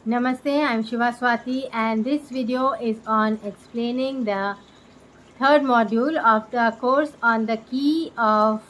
Namaste, I'm Shiva Swati, and this video is on explaining the third module of the course on the key of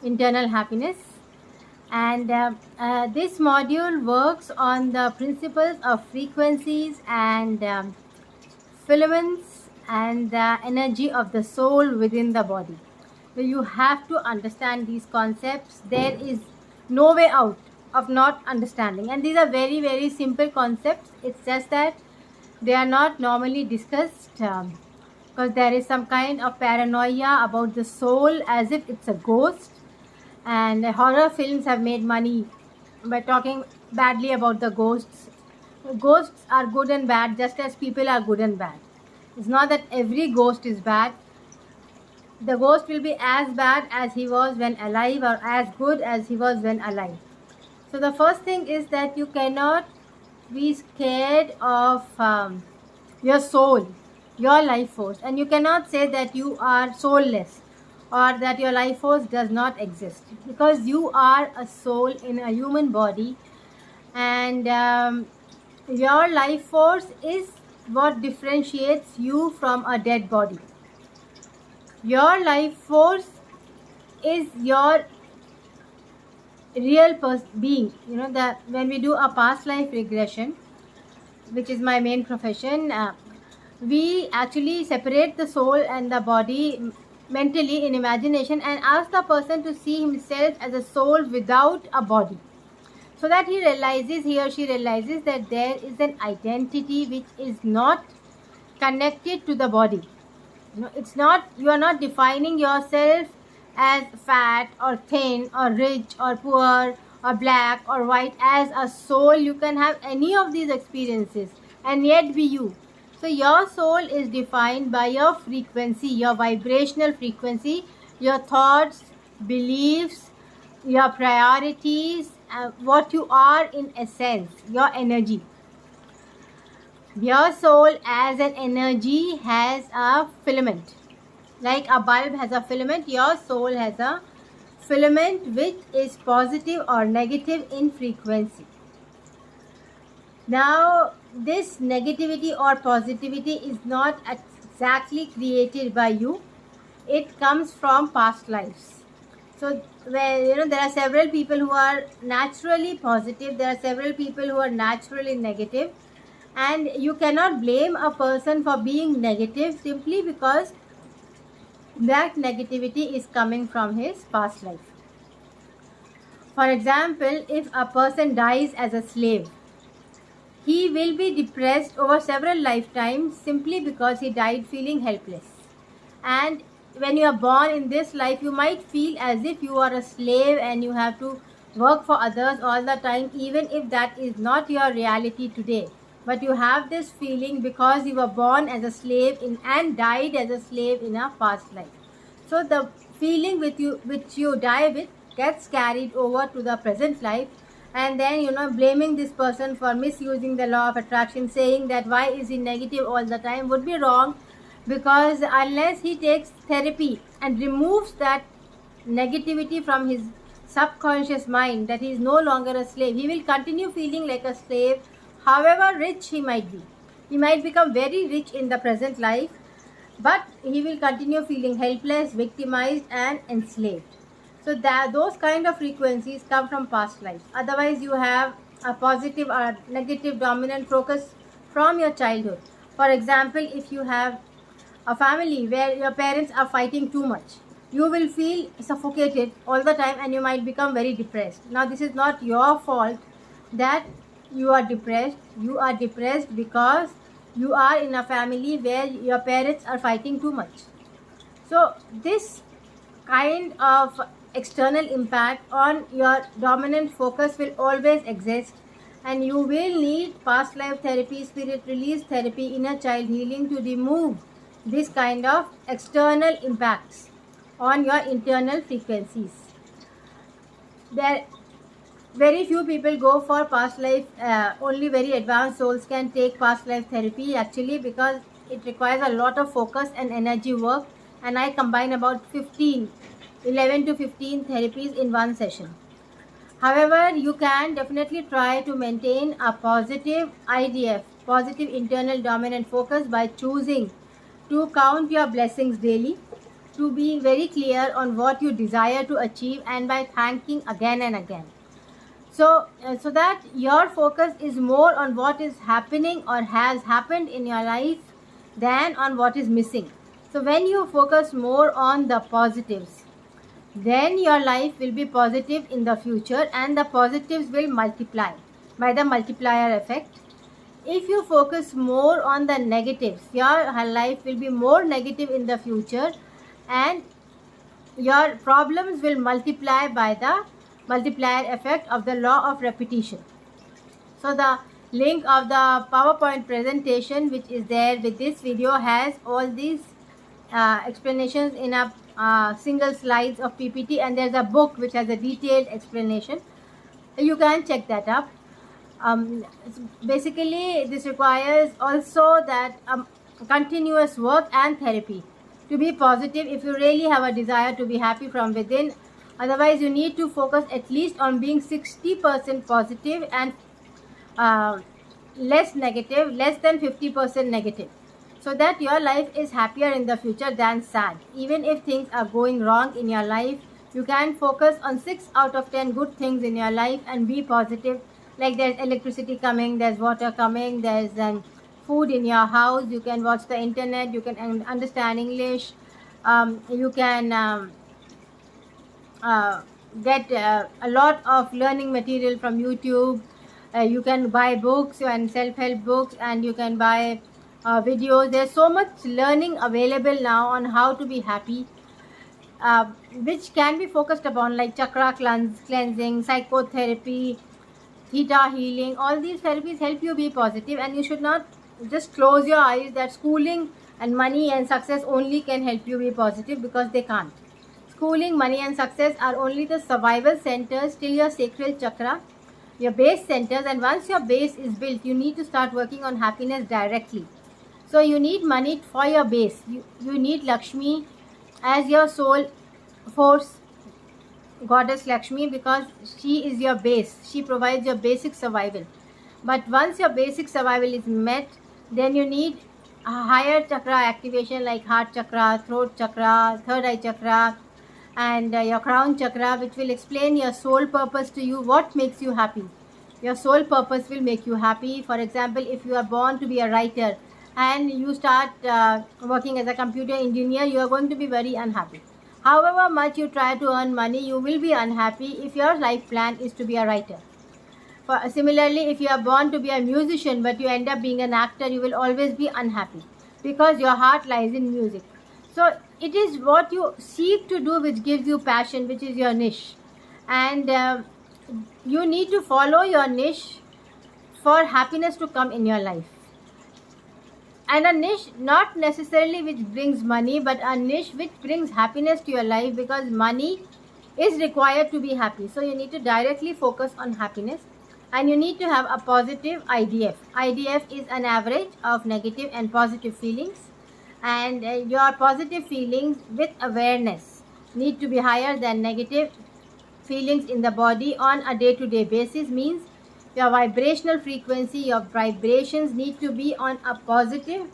internal happiness. And this module works on the principles of frequencies and filaments and the energy of the soul within the body. So you have to understand these concepts. There is no way out of not understanding, and these are very, very simple concepts. It's just that they are not normally discussed because there is some kind of paranoia about the soul as if it's a ghost, and horror films have made money by talking badly about the ghosts. Ghosts are good and bad just as people are good and bad. It's not that every ghost is bad. The ghost will be as bad as he was when alive or as good as he was when alive. So the first thing is that you cannot be scared of your soul, your life force, and you cannot say that you are soulless or that your life force does not exist, because you are a soul in a human body, and your life force is what differentiates you from a dead body. Your life force is your real being. You know that when we do a past life regression, which is my main profession, we actually separate the soul and the body mentally in imagination and ask the person to see himself as a soul without a body, so that he or she realizes that there is an identity which is not connected to the body. It's not, you are not defining yourself as fat or thin or rich or poor or black or white. As a soul, you can have any of these experiences and yet be you. So your soul is defined by your frequency, your vibrational frequency, your thoughts, beliefs, your priorities, what you are in essence, your energy. Your soul as an energy has a filament. Like a bulb has a filament, your soul has a filament which is positive or negative in frequency. Now, this negativity or positivity is not exactly created by you. It comes from past lives. So, there are several people who are naturally positive. There are several people who are naturally negative. And you cannot blame a person for being negative simply because that negativity is coming from his past life. For example, if a person dies as a slave, he will be depressed over several lifetimes simply because he died feeling helpless. And when you are born in this life, you might feel as if you are a slave and you have to work for others all the time, even if that is not your reality today. But you have this feeling because you were born as a slave and died as a slave in a past life. So the feeling which you die with gets carried over to the present life, and then blaming this person for misusing the law of attraction, saying that why is he negative all the time, would be wrong, because unless he takes therapy and removes that negativity from his subconscious mind, that he is no longer a slave, he will continue feeling like a slave however rich he might be. He might become very rich in the present life, but he will continue feeling helpless, victimized and enslaved. So that those kind of frequencies come from past lives. Otherwise, you have a positive or negative dominant focus from your childhood. For example, if you have a family where your parents are fighting too much, you will feel suffocated all the time and you might become very depressed. Now, this is not your fault that you are depressed. You are depressed because you are in a family where your parents are fighting too much. So this kind of external impact on your dominant focus will always exist, and you will need past life therapy, spirit release therapy, inner child healing to remove this kind of external impacts on your internal frequencies. There very few people go for past life. Only very advanced souls can take past life therapy, actually, because it requires a lot of focus and energy work, and I combine about 11 to 15 therapies in one session. However, you can definitely try to maintain a positive IDF, positive internal dominant focus, by choosing to count your blessings daily, to be very clear on what you desire to achieve, and by thanking again and again. So that your focus is more on what is happening or has happened in your life than on what is missing. So when you focus more on the positives, then your life will be positive in the future, and the positives will multiply by the multiplier effect. If you focus more on the negatives, your life will be more negative in the future, and your problems will multiply by the multiplier effect of the law of repetition. So the link of the PowerPoint presentation which is there with this video has all these explanations in a single slides of PPT, and there's a book which has a detailed explanation. You can check that up. Basically, this requires also that continuous work and therapy to be positive if you really have a desire to be happy from within. Otherwise, you need to focus at least on being 60% positive and less negative, less than 50% negative, so that your life is happier in the future than sad. Even if things are going wrong in your life, you can focus on 6 out of 10 good things in your life and be positive. Like there's electricity coming, there's water coming, there's food in your house, you can watch the internet, you can understand English, you can get a lot of learning material from YouTube. You can buy books and self-help books, and you can buy videos. There's so much learning available now on how to be happy, which can be focused upon, like chakra cleansing, psychotherapy, theta healing. All these therapies help you be positive, and you should not just close your eyes that schooling and money and success only can help you be positive, because they can't. Schooling, money and success are only the survival centers till your sacral chakra, your base centers, and once your base is built, you need to start working on happiness directly. So you need money for your base. You need Lakshmi as your soul force, goddess Lakshmi, because she is your base. She provides your basic survival. But once your basic survival is met, then you need a higher chakra activation, like heart chakra, throat chakra, third eye chakra, and your crown chakra, which will explain your soul purpose to you, what makes you happy. Your soul purpose will make you happy. For example, if you are born to be a writer and you start working as a computer engineer, you are going to be very unhappy. However much you try to earn money, you will be unhappy if your life plan is to be a writer. Similarly, if you are born to be a musician but you end up being an actor, you will always be unhappy, because your heart lies in music. So it is what you seek to do which gives you passion, which is your niche. And you need to follow your niche for happiness to come in your life. And a niche not necessarily which brings money, but a niche which brings happiness to your life, because money is required to be happy. So you need to directly focus on happiness, and you need to have a positive IDF. IDF is an average of negative and positive feelings, and your positive feelings with awareness need to be higher than negative feelings in the body on a day-to-day basis. Means your vibrational frequency, your vibrations need to be on a positive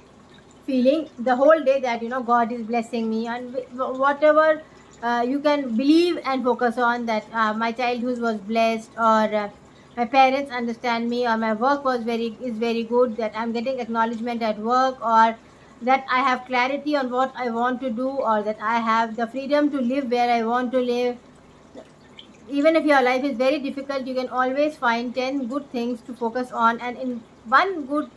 feeling the whole day, that God is blessing me, and whatever you can believe and focus on, that my childhood was blessed, or my parents understand me, or my work is very good, that I'm getting acknowledgement at work, or that I have clarity on what I want to do, or that I have the freedom to live where I want to live. Even if your life is very difficult, you can always find 10 good things to focus on, and in one good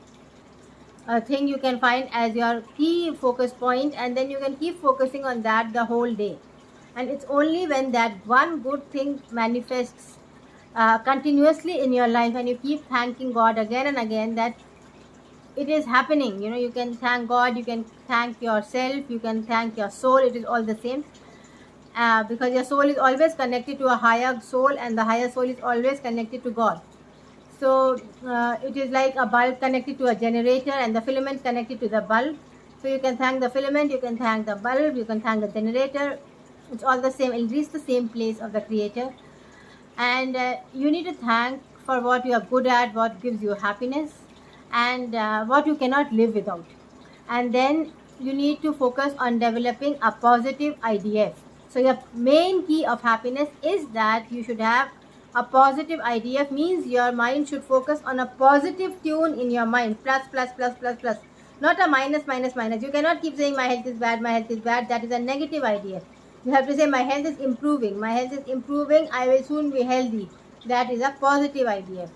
thing you can find as your key focus point, and then you can keep focusing on that the whole day. And it's only when that one good thing manifests continuously in your life, and you keep thanking God again and again, that it is happening. You can thank God, you can thank yourself, you can thank your soul. It is all the same, because your soul is always connected to a higher soul, and the higher soul is always connected to God. So it is like a bulb connected to a generator, and the filament connected to the bulb. So you can thank the filament, you can thank the bulb, you can thank the generator. It's all the same. It'll reach the same place of the creator. and you need to thank for what you are good at, what gives you happiness, and what you cannot live without. And then you need to focus on developing a positive IDF. So your main key of happiness is that you should have a positive IDF, means your mind should focus on a positive tune in your mind, plus plus plus plus plus, not a minus minus minus. You cannot keep saying my health is bad, my health is bad. That is a negative IDF. You have to say my health is improving, my health is improving, I will soon be healthy. That is a positive IDF.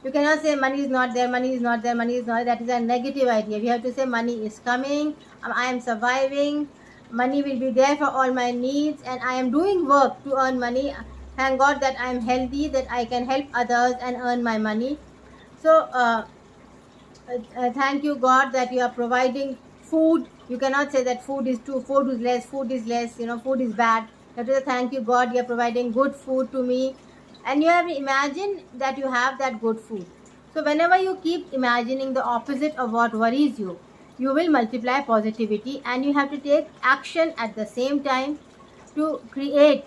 You cannot say money is not there, money is not there, money is not there. That is a negative idea. You have to say money is coming, I am surviving, money will be there for all my needs, and I am doing work to earn money. Thank God that I am healthy, that I can help others and earn my money. So thank you God that you are providing food. You cannot say that food is too, food is less, food is less, food is bad. You have to say thank you God, you are providing good food to me. And you have to imagine that you have that good food. So whenever you keep imagining the opposite of what worries you, you will multiply positivity, and you have to take action at the same time to create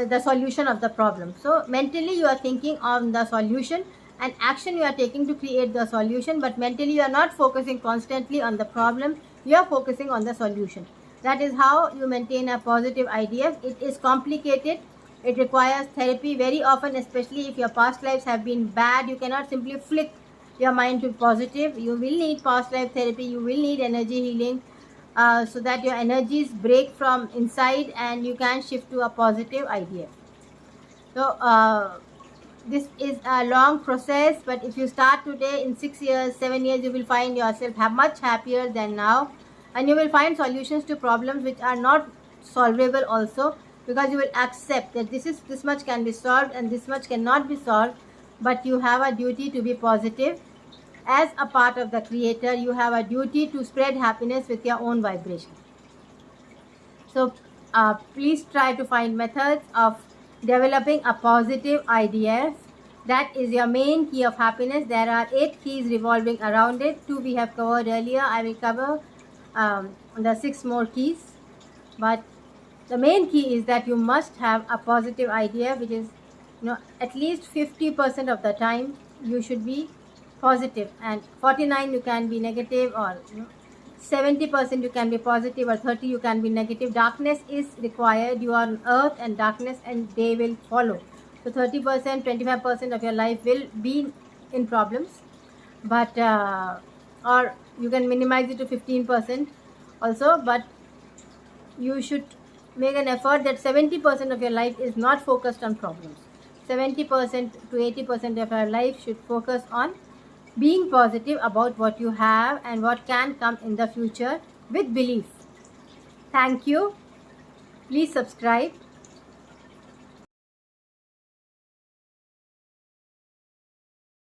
the solution of the problem. So mentally you are thinking on the solution, and action you are taking to create the solution, but mentally you are not focusing constantly on the problem, you are focusing on the solution. That is how you maintain a positive idea. It is complicated. It requires therapy very often, especially if your past lives have been bad. You cannot simply flick your mind to positive. You will need past life therapy, you will need energy healing, so that your energies break from inside and you can shift to a positive idea. So this is a long process, but if you start today, in 6 years, 7 years, you will find yourself much happier than now, and you will find solutions to problems which are not solvable also, because you will accept that this much can be solved and this much cannot be solved. But you have a duty to be positive. As a part of the creator, you have a duty to spread happiness with your own vibration. So please try to find methods of developing a positive IDF. That is your main key of happiness. There are 8 keys revolving around it. 2 we have covered earlier. I will cover the 6 more keys. But the main key is that you must have a positive idea, which is, at least 50% of the time you should be positive, and 49 you can be negative, or 70% you can be positive, or 30 you can be negative. Darkness is required. You are on earth and darkness and day will follow. So 30%, 25% of your life will be in problems, but or you can minimize it to 15% also, but you should make an effort that 70% of your life is not focused on problems. 70% to 80% of your life should focus on being positive about what you have and what can come in the future with belief. Thank you. Please subscribe.